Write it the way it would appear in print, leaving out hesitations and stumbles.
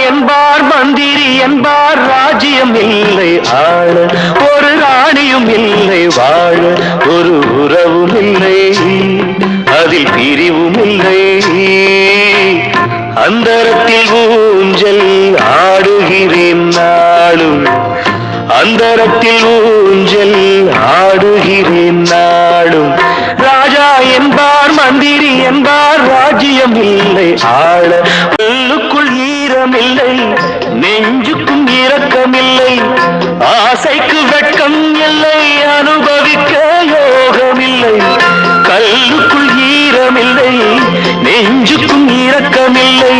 என்பார் மந்திரி என்பார் ராஜ்யம் இல்லை ஆள ஒரு ராணியும் இல்லை வாழ ஒரு உறவும் இல்லை அதில் பிரிவும் இல்லை அந்தரத்தில் ஊஞ்சல் ஆடுகிறேன் நாளும் அந்தரத்தில் ஊஞ்சல் ஆடுகிறேன் நாளும் ராஜா என்பார் மந்திரி என்பார் ராஜ்யம் இல்லை ஆள உள்ளுக்குள் ஈரமில்லை நெஞ்சுக்கும் இரக்கமில்லை ஆசைக்கு வெட்கம் இல்லை அனுபவிக்க யோகமில்லை கல்லுக்குள் ஈரமில்லை நெஞ்சுக்கும் இரக்கமில்லை